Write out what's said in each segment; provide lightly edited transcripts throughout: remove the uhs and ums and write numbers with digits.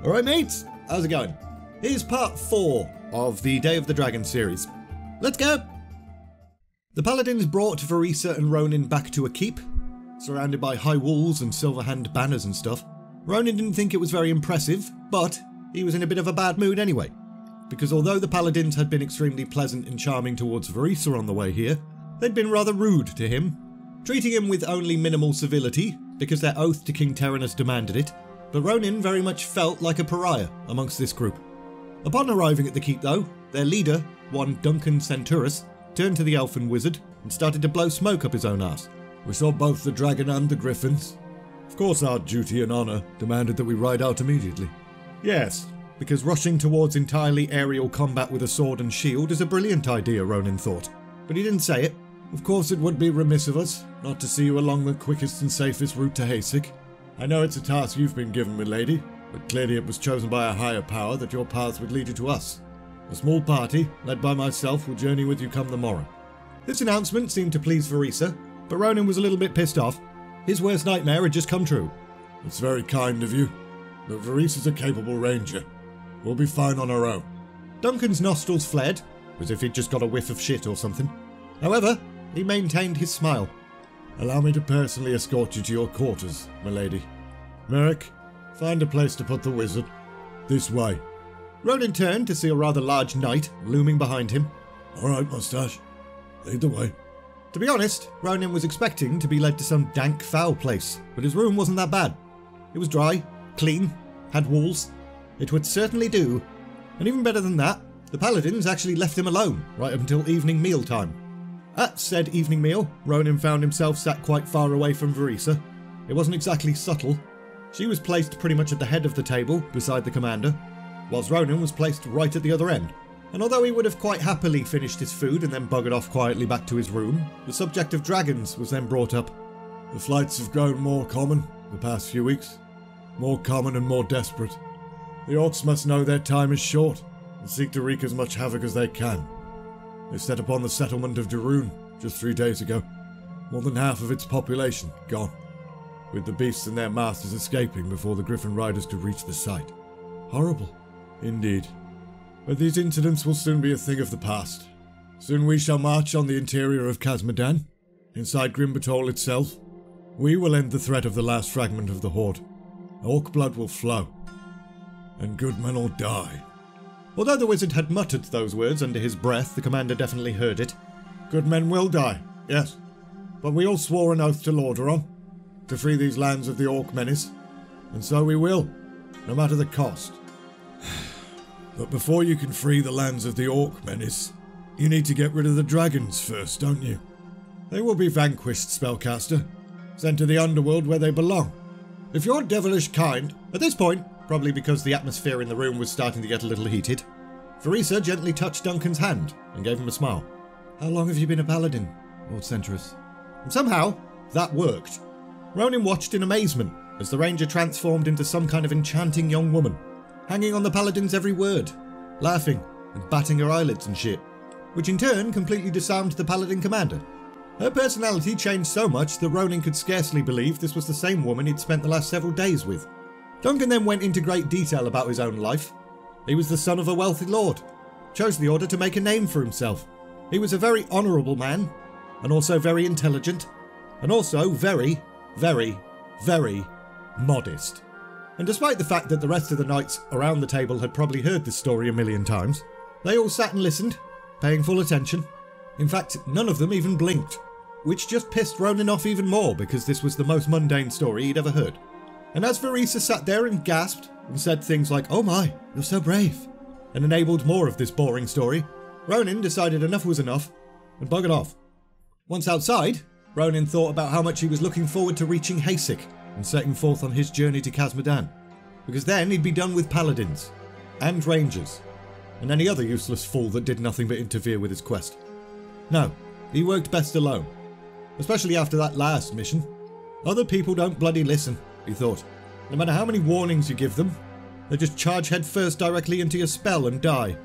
Alright mates, how's it going? Here's part 4 of the Day of the Dragon series. Let's go! The paladins brought Vereesa and Rhonin back to a keep, surrounded by high walls and silver-hand banners and stuff. Rhonin didn't think it was very impressive, but he was in a bit of a bad mood anyway, because although the paladins had been extremely pleasant and charming towards Vereesa on the way here, they'd been rather rude to him, treating him with only minimal civility because their oath to King Terenas demanded it, but Rhonin very much felt like a pariah amongst this group. Upon arriving at the keep though, their leader, one Duncan Centurus, turned to the elfin wizard and started to blow smoke up his own arse. We saw both the dragon and the griffins. Of course our duty and honour demanded that we ride out immediately. Yes, because rushing towards entirely aerial combat with a sword and shield is a brilliant idea, Rhonin thought. But he didn't say it. Of course it would be remiss of us not to see you along the quickest and safest route to Hasek. I know it's a task you've been given, milady, but clearly it was chosen by a higher power that your paths would lead you to us. A small party, led by myself, will journey with you come the morrow. This announcement seemed to please Vereesa, but Rhonin was a little bit pissed off. His worst nightmare had just come true. It's very kind of you, but Vereesa's a capable ranger. We'll be fine on our own. Duncan's nostrils flared, as if he'd just got a whiff of shit or something. However, he maintained his smile. Allow me to personally escort you to your quarters, milady. Merrick, find a place to put the wizard. This way. Rhonin turned to see a rather large knight looming behind him. Alright, Moustache. Lead the way. To be honest, Rhonin was expecting to be led to some dank, foul place, but his room wasn't that bad. It was dry, clean, had walls. It would certainly do. And even better than that, the paladins actually left him alone right up until evening meal time. At said evening meal, Rhonin found himself sat quite far away from Vereesa. It wasn't exactly subtle. She was placed pretty much at the head of the table, beside the commander, whilst Rhonin was placed right at the other end. And although he would have quite happily finished his food and then buggered off quietly back to his room, the subject of dragons was then brought up. The flights have grown more common the past few weeks. More common and more desperate. The orcs must know their time is short and seek to wreak as much havoc as they can. They set upon the settlement of Darun just 3 days ago. More than half of its population gone, with the beasts and their masters escaping before the griffin riders could reach the site. Horrible, indeed. But these incidents will soon be a thing of the past. Soon we shall march on the interior of Khazmodan, inside Grimbatol itself. We will end the threat of the last fragment of the Horde. Orc blood will flow, and good men will die. Although the wizard had muttered those words under his breath, the commander definitely heard it. Good men will die, yes. But we all swore an oath to Lordaeron, to free these lands of the Orc menace. And so we will, no matter the cost. But before you can free the lands of the Orc menace, you need to get rid of the dragons first, don't you? They will be vanquished, spellcaster, sent to the underworld where they belong. If you're devilish kind... At this point, probably because the atmosphere in the room was starting to get a little heated, Vereesa gently touched Duncan's hand and gave him a smile. How long have you been a paladin, Lord Centurus? And somehow, that worked. Rhonin watched in amazement as the ranger transformed into some kind of enchanting young woman, hanging on the paladin's every word, laughing and batting her eyelids and shit, which in turn completely disarmed the paladin commander. Her personality changed so much that Rhonin could scarcely believe this was the same woman he'd spent the last several days with. Duncan then went into great detail about his own life. He was the son of a wealthy lord, chose the order to make a name for himself. He was a very honourable man, and also very intelligent, and also very, very, very modest. And despite the fact that the rest of the knights around the table had probably heard this story a million times, they all sat and listened, paying full attention. In fact, none of them even blinked, which just pissed Rhonin off even more because this was the most mundane story he'd ever heard. And as Vereesa sat there and gasped and said things like, "Oh my, you're so brave," and enabled more of this boring story, Rhonin decided enough was enough and buggered off. Once outside, Rhonin thought about how much he was looking forward to reaching Hasek and setting forth on his journey to Khazmodan, because then he'd be done with paladins, and rangers, and any other useless fool that did nothing but interfere with his quest. No, he worked best alone, especially after that last mission. Other people don't bloody listen, he thought. No matter how many warnings you give them, they just charge headfirst directly into your spell and die.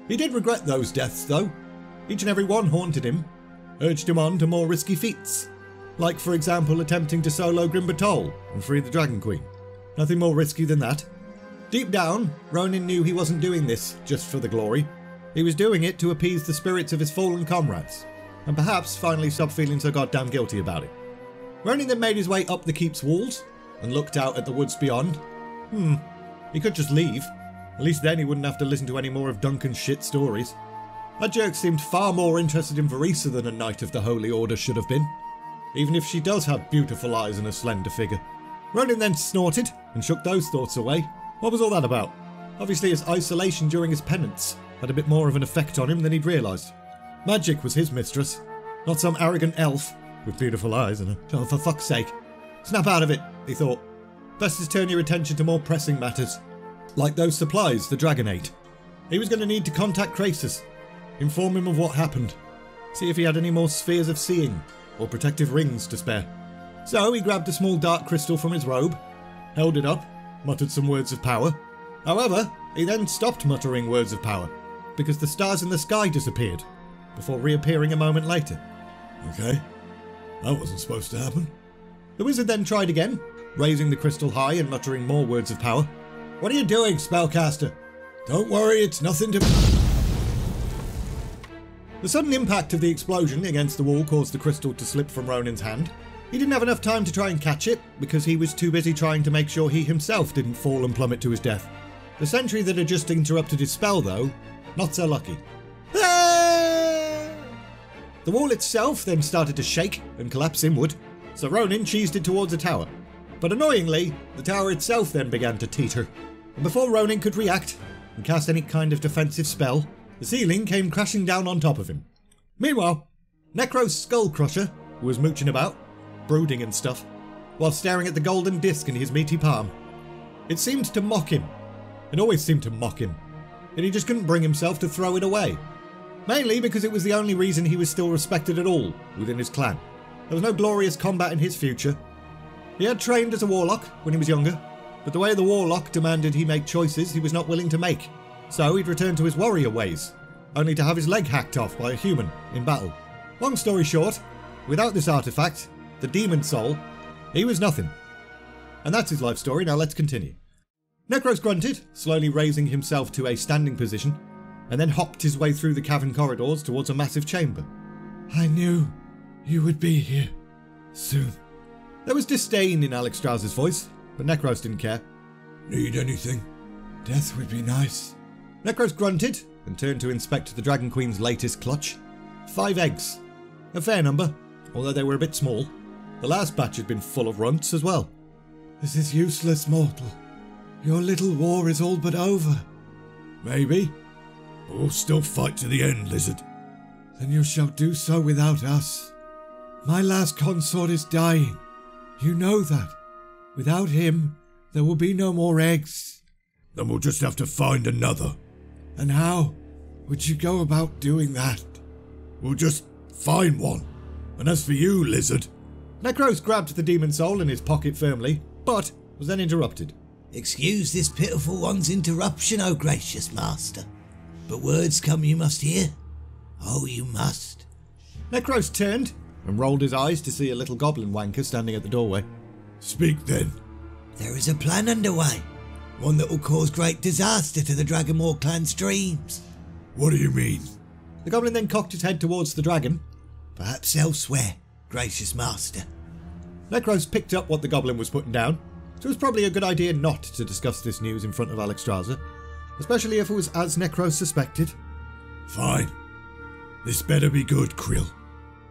He did regret those deaths though. Each and every one haunted him, urged him on to more risky feats. Like for example attempting to solo Grimbatol and free the Dragon Queen. Nothing more risky than that. Deep down, Rhonin knew he wasn't doing this just for the glory. He was doing it to appease the spirits of his fallen comrades, and perhaps finally stop feeling so goddamn guilty about it. Rhonin then made his way up the keep's walls and looked out at the woods beyond. He could just leave. At least then he wouldn't have to listen to any more of Duncan's shit stories. That jerk seemed far more interested in Vereesa than a Knight of the Holy Order should have been, even if she does have beautiful eyes and a slender figure. Rhonin then snorted and shook those thoughts away. What was all that about? Obviously his isolation during his penance had a bit more of an effect on him than he'd realised. Magic was his mistress, not some arrogant elf with beautiful eyes and oh, for fuck's sake. Snap out of it, he thought. Best is turn your attention to more pressing matters, like those supplies the dragon ate. He was going to need to contact Krasus, inform him of what happened, see if he had any more spheres of seeing or protective rings to spare. So he grabbed a small dark crystal from his robe, held it up, muttered some words of power. However, he then stopped muttering words of power, because the stars in the sky disappeared, before reappearing a moment later. Okay, that wasn't supposed to happen. The wizard then tried again, raising the crystal high and muttering more words of power. What are you doing, spellcaster? Don't worry, it's nothing to... The sudden impact of the explosion against the wall caused the crystal to slip from Rhonin's hand. He didn't have enough time to try and catch it, because he was too busy trying to make sure he himself didn't fall and plummet to his death. The sentry that had just interrupted his spell, though, not so lucky. Ah! The wall itself then started to shake and collapse inward, so Rhonin cheesed it towards the tower. But annoyingly, the tower itself then began to teeter, and before Rhonin could react and cast any kind of defensive spell, the ceiling came crashing down on top of him. Meanwhile, Necro's Skull Crusher was mooching about, brooding and stuff, while staring at the golden disc in his meaty palm. It seemed to mock him. It always seemed to mock him, and he just couldn't bring himself to throw it away. Mainly because it was the only reason he was still respected at all within his clan. There was no glorious combat in his future. He had trained as a warlock when he was younger, but the way the warlock demanded he make choices he was not willing to make. So he'd returned to his warrior ways, only to have his leg hacked off by a human in battle. Long story short, without this artifact, the demon soul, he was nothing. And that's his life story. Now let's continue. Necros grunted, slowly raising himself to a standing position, and then hopped his way through the cavern corridors towards a massive chamber. I knew you would be here soon. There was disdain in Alexstrasza's voice, but Necros didn't care. Need anything? Death would be nice. Necros grunted and turned to inspect the Dragon Queen's latest clutch. 5 eggs. A fair number, although they were a bit small. The last batch had been full of runts as well. This is useless, mortal. Your little war is all but over. Maybe. But we'll still fight to the end, lizard. Then you shall do so without us. My last consort is dying. You know that. Without him, there will be no more eggs. Then we'll just have to find another. And how would you go about doing that? We'll just find one. And as for you, lizard... Necros grabbed the demon soul in his pocket firmly, but was then interrupted. Excuse this pitiful one's interruption, O gracious master. But words come you must hear. Oh, you must. Necros turned and rolled his eyes to see a little goblin wanker standing at the doorway. Speak then. There is a plan underway. One that will cause great disaster to the Dragonmore clan's dreams. What do you mean? The goblin then cocked his head towards the dragon. Perhaps elsewhere, gracious master. Necros picked up what the goblin was putting down, so it was probably a good idea not to discuss this news in front of Alexstrasza, especially if it was as Necros suspected. Fine. This better be good, Krill.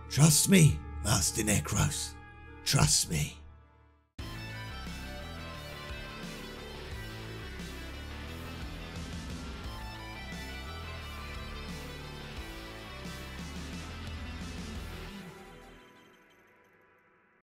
Trust me, Master Necros. Trust me.